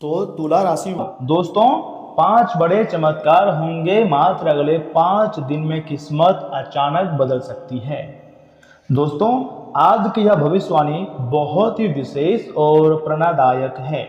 तो तुला राशि दोस्तों, 5 बड़े चमत्कार होंगे मात्र अगले 5 दिन में किस्मत अचानक बदल सकती है। दोस्तों, आज की यह भविष्यवाणी बहुत ही विशेष और प्रेरणादायक है।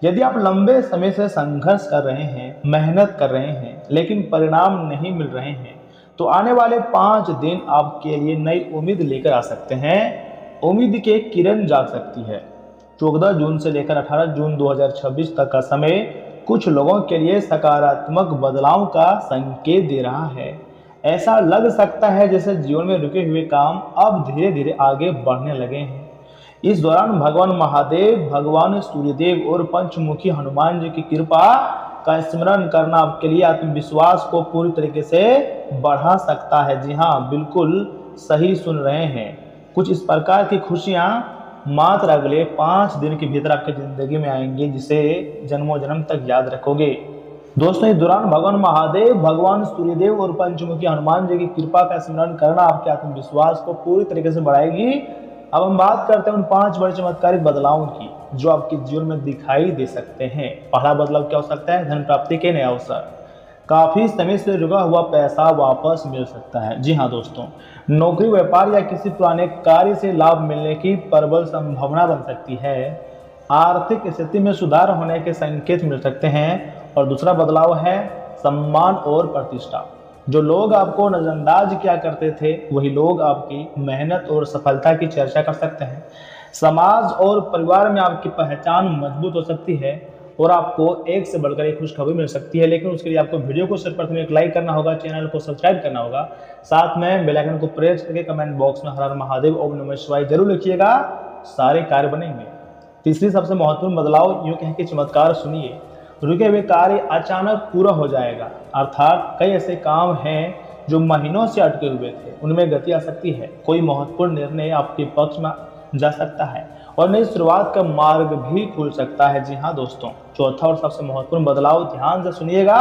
यदि आप लंबे समय से संघर्ष कर रहे हैं, मेहनत कर रहे हैं, लेकिन परिणाम नहीं मिल रहे हैं, तो आने वाले 5 दिन आपके लिए नई उम्मीद लेकर आ सकते हैं। उम्मीद की एक किरण जाग सकती है। 14 जून से लेकर 18 जून 2026 तक का समय कुछ लोगों के लिए सकारात्मक बदलाव का संकेत दे रहा है। ऐसा लग सकता है जैसे जीवन में रुके हुए काम अब धीरे धीरे आगे बढ़ने लगे हैं। इस दौरान भगवान महादेव, भगवान सूर्यदेव और पंचमुखी हनुमान जी की कृपा का स्मरण करना आपके लिए आत्मविश्वास को पूरी तरीके से बढ़ा सकता है। जी हाँ, बिल्कुल सही सुन रहे हैं। कुछ इस प्रकार की खुशियाँ मात्र अगले 5 दिन के भीतर आपकी जिंदगी में आएंगे, जिसे जन्मों जन्म तक याद रखोगे। दोस्तों, इस दौरान भगवान महादेव, भगवान सूर्यदेव और पंचमुखी हनुमान जी की कृपा का स्मरण करना आपके आत्मविश्वास को पूरी तरीके से बढ़ाएगी। अब हम बात करते हैं उन 5 बड़े चमत्कारिक बदलावों की जो आपके जीवन में दिखाई दे सकते हैं। पहला बदलाव क्या हो सकता है? धन प्राप्ति के नए अवसर। काफी समय से रुका हुआ पैसा वापस मिल सकता है। जी हाँ दोस्तों, नौकरी, व्यापार या किसी पुराने कार्य से लाभ मिलने की प्रबल संभावना बन सकती है। आर्थिक स्थिति में सुधार होने के संकेत मिल सकते हैं। और दूसरा बदलाव है सम्मान और प्रतिष्ठा। जो लोग आपको नजरअंदाज किया करते थे, वही लोग आपकी मेहनत और सफलता की चर्चा कर सकते हैं। समाज और परिवार में आपकी पहचान मजबूत हो सकती है और आपको एक से बढ़कर एक खुशखबरी मिल सकती है। लेकिन उसके लिए आपको वीडियो को सर्वप्रथम एक लाइक करना होगा, चैनल को सब्सक्राइब करना होगा, साथ में बेल आइकन को प्रेस करके कमेंट बॉक्स में हर हर महादेव ओम नमः शिवाय जरूर लिखिएगा। सारे कार्य बनेंगे। तीसरी सबसे महत्वपूर्ण बदलाव, यूं कहें कि चमत्कार सुनिए। रुके हुए कार्य अचानक पूरा हो जाएगा। अर्थात कई ऐसे काम हैं जो महीनों से अटके हुए थे, उनमें गति आ सकती है। कोई महत्वपूर्ण निर्णय आपके पक्ष में जा सकता है और नई शुरुआत का मार्ग भी खुल सकता है। जी हाँ दोस्तों, चौथा और सबसे महत्वपूर्ण बदलाव, ध्यान से सुनिएगा,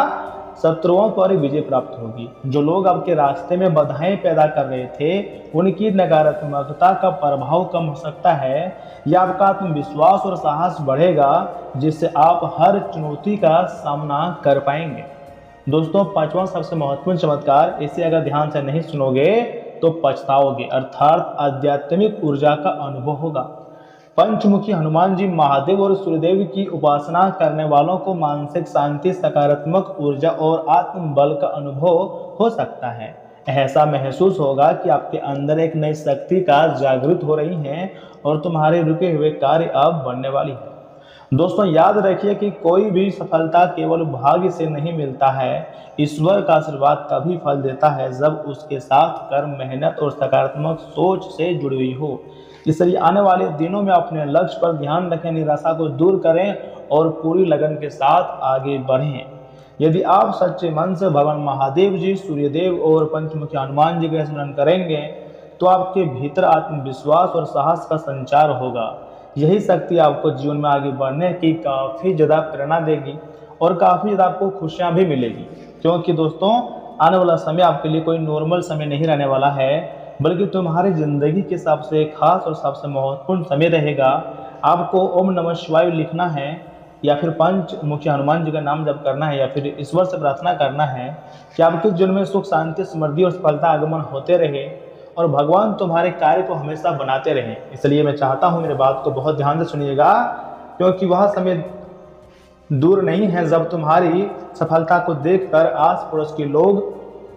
शत्रुओं पर विजय प्राप्त होगी। जो लोग आपके रास्ते में बाधाएं पैदा कर रहे थे, उनकी नकारात्मकता का प्रभाव कम हो सकता है या आपका आत्मविश्वास और साहस बढ़ेगा, जिससे आप हर चुनौती का सामना कर पाएंगे। दोस्तों, पांचवा सबसे महत्वपूर्ण चमत्कार, इसे अगर ध्यान से नहीं सुनोगे तो पछताओगे। अर्थात आध्यात्मिक ऊर्जा का अनुभव होगा। पंचमुखी हनुमान जी, महादेव और सूर्यदेव की उपासना करने वालों को मानसिक शांति, सकारात्मक ऊर्जा और आत्मबल का अनुभव हो सकता है। ऐसा महसूस होगा कि आपके अंदर एक नई शक्ति का जागृत हो रही है और तुम्हारे रुके हुए कार्य अब बनने वाली है। दोस्तों, याद रखिए कि कोई भी सफलता केवल भाग्य से नहीं मिलता है। ईश्वर का आशीर्वाद तभी फल देता है जब उसके साथ कर्म, मेहनत और सकारात्मक सोच से जुड़ी हुई हो। इसलिए आने वाले दिनों में अपने लक्ष्य पर ध्यान रखें, निराशा को दूर करें और पूरी लगन के साथ आगे बढ़ें। यदि आप सच्चे मन से भगवान महादेव जी, सूर्यदेव और पंचमुखी हनुमान जी का स्मरण करेंगे तो आपके भीतर आत्मविश्वास और साहस का संचार होगा। यही शक्ति आपको जीवन में आगे बढ़ने की काफ़ी ज़्यादा प्रेरणा देगी और काफ़ी ज़्यादा आपको खुशियाँ भी मिलेगी। क्योंकि दोस्तों, आने वाला समय आपके लिए कोई नॉर्मल समय नहीं रहने वाला है, बल्कि तुम्हारी ज़िंदगी के सबसे खास और सबसे महत्वपूर्ण समय रहेगा। आपको ओम नमः शिवाय लिखना है या फिर पंचमुखी हनुमान जी का नाम जप करना है या फिर ईश्वर से प्रार्थना करना है कि आपके जीवन में सुख, शांति, समृद्धि और सफलता आगमन होते रहे और भगवान तुम्हारे कार्य को हमेशा बनाते रहें। इसलिए मैं चाहता हूँ मेरी बात को बहुत ध्यान से सुनिएगा, क्योंकि वह समय दूर नहीं है जब तुम्हारी सफलता को देखकर आस पड़ोस के लोग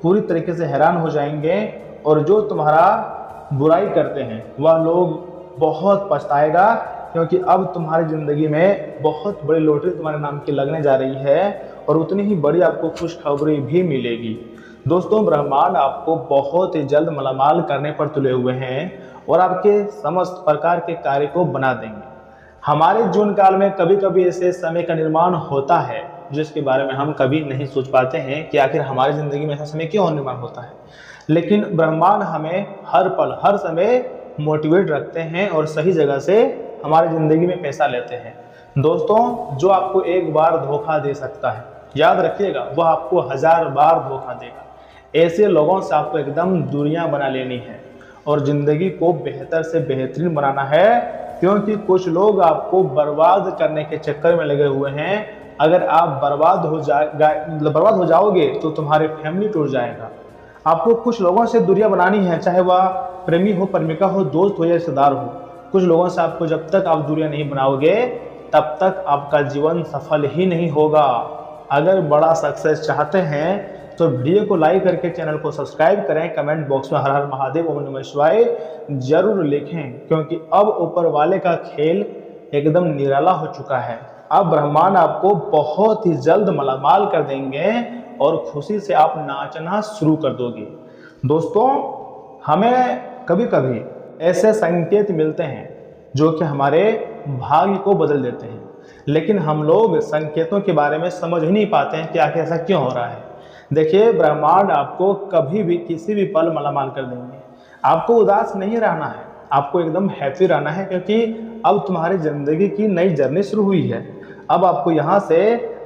पूरी तरीके से हैरान हो जाएंगे और जो तुम्हारा बुराई करते हैं वह लोग बहुत पछताएगा, क्योंकि अब तुम्हारी ज़िंदगी में बहुत बड़ी लॉटरी तुम्हारे नाम की लगने जा रही है और उतनी ही बड़ी आपको खुशखबरी भी मिलेगी। दोस्तों, ब्रह्मांड आपको बहुत ही जल्द मालामाल करने पर तुले हुए हैं और आपके समस्त प्रकार के कार्य को बना देंगे। हमारे जीवन काल में कभी कभी ऐसे समय का निर्माण होता है जिसके बारे में हम कभी नहीं सोच पाते हैं कि आखिर हमारी ज़िंदगी में ऐसा समय क्यों निर्माण होता है। लेकिन ब्रह्मांड हमें हर पल, हर समय मोटिवेट रखते हैं और सही जगह से हमारी ज़िंदगी में पैसा लेते हैं। दोस्तों, जो आपको एक बार धोखा दे सकता है, याद रखिएगा, वह आपको 1000 बार धोखा देगा। ऐसे लोगों से आपको एकदम दूरियां बना लेनी है और ज़िंदगी को बेहतर से बेहतरीन बनाना है। क्योंकि कुछ लोग आपको बर्बाद करने के चक्कर में लगे हुए हैं। अगर आप बर्बाद हो जाओगे तो तुम्हारी फैमिली टूट जाएगा। आपको कुछ लोगों से दूरियां बनानी है, चाहे वह प्रेमी हो, प्रेमिका हो, दोस्त हो या रिश्तेदार हो। कुछ लोगों से आपको जब तक आप दूरियां नहीं बनाओगे तब तक आपका जीवन सफल ही नहीं होगा। अगर बड़ा सक्सेस चाहते हैं तो वीडियो को लाइक करके चैनल को सब्सक्राइब करें। कमेंट बॉक्स में हर हर महादेव ओम नमः शिवाय जरूर लिखें, क्योंकि अब ऊपर वाले का खेल एकदम निराला हो चुका है। अब ब्रह्मांड आपको बहुत ही जल्द मालामाल कर देंगे और खुशी से आप नाचना शुरू कर दोगे। दोस्तों, हमें कभी कभी ऐसे संकेत मिलते हैं जो कि हमारे भाग्य को बदल देते हैं, लेकिन हम लोग संकेतों के बारे में समझ ही नहीं पाते हैं कि आखिर ऐसा क्यों हो रहा है। देखिए, ब्रह्मांड आपको कभी भी किसी भी पल मालामाल कर देंगे। आपको उदास नहीं रहना है, आपको एकदम हैप्पी रहना है, क्योंकि अब तुम्हारी जिंदगी की नई जर्नी शुरू हुई है। अब आपको यहाँ से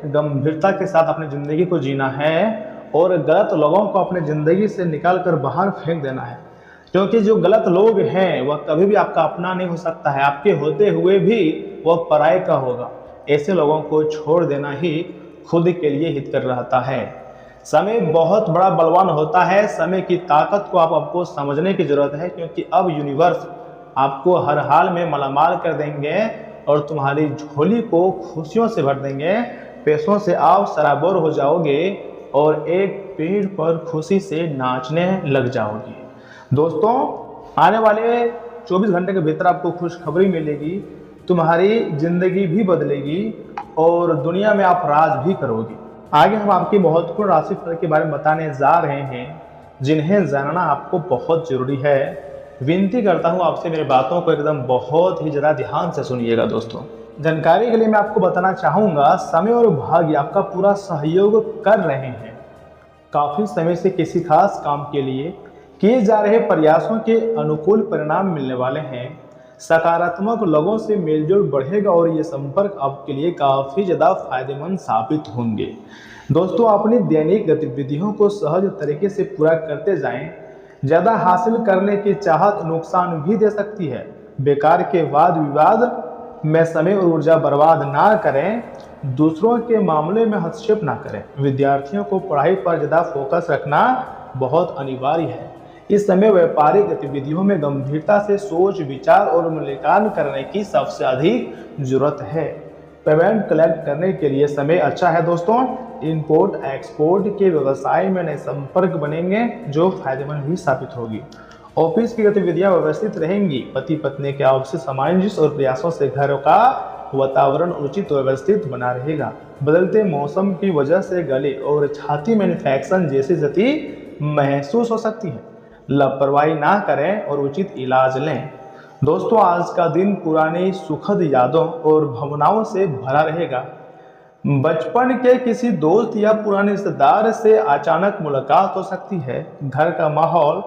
गंभीरता के साथ अपनी जिंदगी को जीना है और गलत लोगों को अपनी जिंदगी से निकाल कर बाहर फेंक देना है, क्योंकि जो गलत लोग हैं वह कभी भी आपका अपना नहीं हो सकता है। आपके होते हुए भी वह पराये का होगा। ऐसे लोगों को छोड़ देना ही खुद के लिए हित कर रहता है। समय बहुत बड़ा बलवान होता है। समय की ताकत को आपको समझने की जरूरत है, क्योंकि अब यूनिवर्स आपको हर हाल में मालामाल कर देंगे और तुम्हारी झोली को खुशियों से भर देंगे। पैसों से आप सराबोर हो जाओगे और एक पेड़ पर खुशी से नाचने लग जाओगे। दोस्तों, आने वाले 24 घंटे के भीतर आपको खुशखबरी मिलेगी, तुम्हारी जिंदगी भी बदलेगी और दुनिया में आप राज भी करोगे। आगे हम आपकी महत्वपूर्ण राशिफल के बारे में बताने जा रहे हैं, जिन्हें जानना आपको बहुत जरूरी है। विनती करता हूं आपसे, मेरी बातों को एकदम बहुत ही ज़्यादा ध्यान से सुनिएगा। दोस्तों, जानकारी के लिए मैं आपको बताना चाहूँगा, समय और भाग्य आपका पूरा सहयोग कर रहे हैं। काफ़ी समय से किसी खास काम के लिए किए जा रहे प्रयासों के अनुकूल परिणाम मिलने वाले हैं। सकारात्मक लोगों से मेलजोल बढ़ेगा और ये संपर्क आपके लिए काफ़ी ज़्यादा फायदेमंद साबित होंगे। दोस्तों, अपनी दैनिक गतिविधियों को सहज तरीके से पूरा करते जाएं। ज़्यादा हासिल करने की चाहत नुकसान भी दे सकती है। बेकार के वाद विवाद में समय और ऊर्जा बर्बाद ना करें। दूसरों के मामले में हस्तक्षेप ना करें। विद्यार्थियों को पढ़ाई पर ज़्यादा फोकस रखना बहुत अनिवार्य है। इस समय व्यापारिक गतिविधियों में गंभीरता से सोच विचार और मूल्यांकन करने की सबसे अधिक जरूरत है। पेमेंट कलेक्ट करने के लिए समय अच्छा है। दोस्तों, इंपोर्ट एक्सपोर्ट के व्यवसाय में नए संपर्क बनेंगे जो फायदेमंद भी साबित होगी। ऑफिस की गतिविधियां व्यवस्थित रहेंगी। पति पत्नी के आपसी सामंजस्य और प्रयासों से घर का वातावरण उचित व्यवस्थित बना रहेगा। बदलते मौसम की वजह से गले और छाती में इन्फेक्शन जैसी स्थिति महसूस हो सकती है। लापरवाही ना करें और उचित इलाज लें। दोस्तों, आज का दिन पुरानी सुखद यादों और भावनाओं से भरा रहेगा। बचपन के किसी दोस्त या पुराने रिश्तेदार से अचानक मुलाकात हो सकती है। घर का माहौल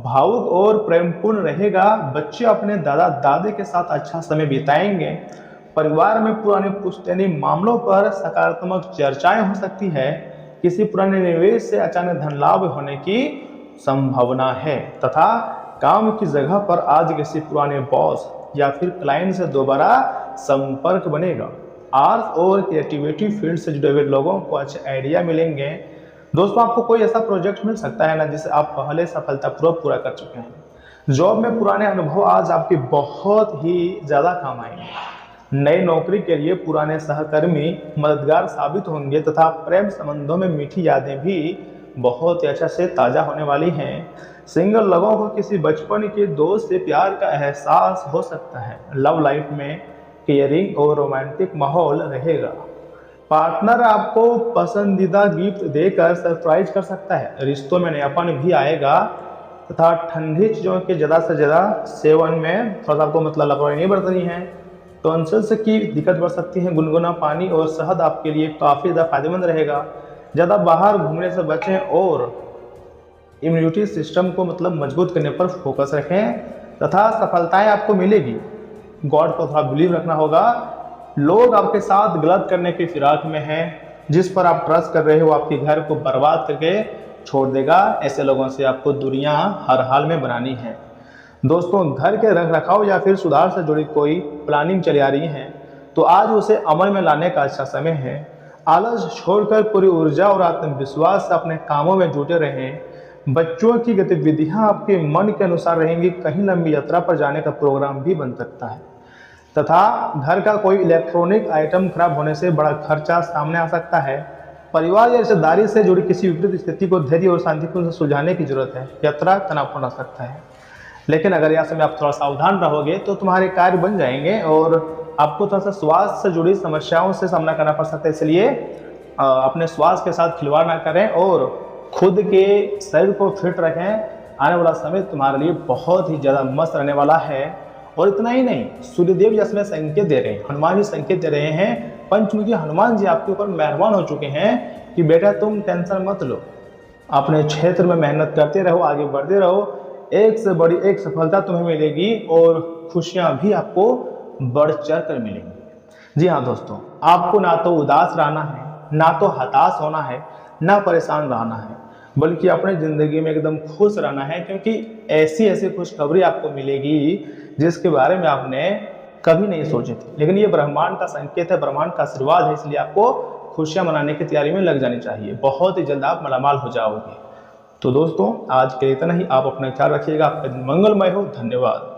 भावुक और प्रेमपूर्ण रहेगा। बच्चे अपने दादा दादी के साथ अच्छा समय बिताएंगे। परिवार में पुराने पुश्तैनी मामलों पर सकारात्मक चर्चाएं हो सकती है। किसी पुराने निवेश से अचानक धन लाभ होने की संभावना है तथा काम की जगह पर आज किसी पुराने बॉस या फिर क्लाइंट से दोबारा संपर्क बनेगा। आर्ट और क्रिएटिविटी फील्ड से जुड़े हुए लोगों को अच्छे आइडिया मिलेंगे। दोस्तों, आपको कोई ऐसा प्रोजेक्ट मिल सकता है ना जिसे आप पहले सफलतापूर्वक पूरा कर चुके हैं। जॉब में पुराने अनुभव आज आपके बहुत ही ज़्यादा काम आएंगे। नई नौकरी के लिए पुराने सहकर्मी मददगार साबित होंगे तथा प्रेम संबंधों में मीठी यादें भी बहुत ही अच्छा से ताज़ा होने वाली हैं। सिंगल लोगों को किसी बचपन के दोस्त से प्यार का एहसास हो सकता है। लव लाइफ में केयरिंग और रोमांटिक माहौल रहेगा। पार्टनर आपको पसंदीदा गिफ्ट देकर सरप्राइज कर सकता है। रिश्तों में नयापन भी आएगा तथा ठंडी चीज़ों के ज़्यादा से ज़्यादा सेवन में थोड़ा आपको लापरवाही नहीं बरतनी है। टॉन्सिल्स की दिक्कत बढ़ सकती है। गुनगुना पानी और शहद आपके लिए काफ़ी ज़्यादा फायदेमंद रहेगा। ज़्यादा बाहर घूमने से बचें और इम्यूनिटी सिस्टम को मजबूत करने पर फोकस रखें तथा सफलताएं आपको मिलेगी। गॉड पर थोड़ा बिलीव रखना होगा। लोग आपके साथ गलत करने की फिराक में हैं। जिस पर आप ट्रस्ट कर रहे हो आपके घर को बर्बाद करके छोड़ देगा। ऐसे लोगों से आपको दूरियां हर हाल में बनानी है। दोस्तों, घर के रख रखाव या फिर सुधार से जुड़ी कोई प्लानिंग चली आ रही है तो आज उसे अमल में लाने का अच्छा समय है। आलस छोड़कर पूरी ऊर्जा और आत्मविश्वास से अपने कामों में जुटे रहें। बच्चों की गतिविधियां आपके मन के अनुसार रहेंगी। कहीं लंबी यात्रा पर जाने का प्रोग्राम भी बन सकता है तथा घर का कोई इलेक्ट्रॉनिक आइटम खराब होने से बड़ा खर्चा सामने आ सकता है। परिवार या रिश्तेदारी से जुड़ी किसी विपरीत स्थिति को धैर्य और शांतिपूर्ण से सुलझाने की जरूरत है। यात्रा तनावपूर्ण हो सकता है, लेकिन अगर यह समय आप थोड़ा सावधान रहोगे तो तुम्हारे कार्य बन जाएंगे और आपको थोड़ा सा स्वास्थ्य से जुड़ी समस्याओं से सामना करना पड़ सकता है। इसलिए अपने स्वास्थ्य के साथ खिलवाड़ ना करें और खुद के शरीर को फिट रखें। आने वाला समय तुम्हारे लिए बहुत ही ज़्यादा मस्त रहने वाला है। और इतना ही नहीं, सूर्यदेव इसमें संकेत दे रहे हैं, हनुमान जी संकेत दे रहे हैं। पंचमुखी हनुमान जी आपके ऊपर मेहरबान हो चुके हैं कि बेटा तुम टेंशन मत लो, अपने क्षेत्र में मेहनत करते रहो, आगे बढ़ते रहो। एक से बड़ी एक सफलता तुम्हें मिलेगी और खुशियां भी आपको बढ़ चढ़ कर मिलेंगी। जी हाँ दोस्तों, आपको ना तो उदास रहना है, ना तो हताश होना है, ना परेशान रहना है, बल्कि अपने जिंदगी में एकदम खुश रहना है, क्योंकि ऐसी ऐसी खुशखबरी आपको मिलेगी जिसके बारे में आपने कभी नहीं सोची थी। लेकिन ये ब्रह्मांड का संकेत है, ब्रह्मांड का आशीर्वाद है, इसलिए आपको खुशियां मनाने की तैयारी में लग जानी चाहिए। बहुत ही जल्द आप मालामाल हो जाओगे। तो दोस्तों, आज के लिए इतना ही। आप अपना ख्याल रखिएगा। आपका दिन मंगलमय हो। धन्यवाद।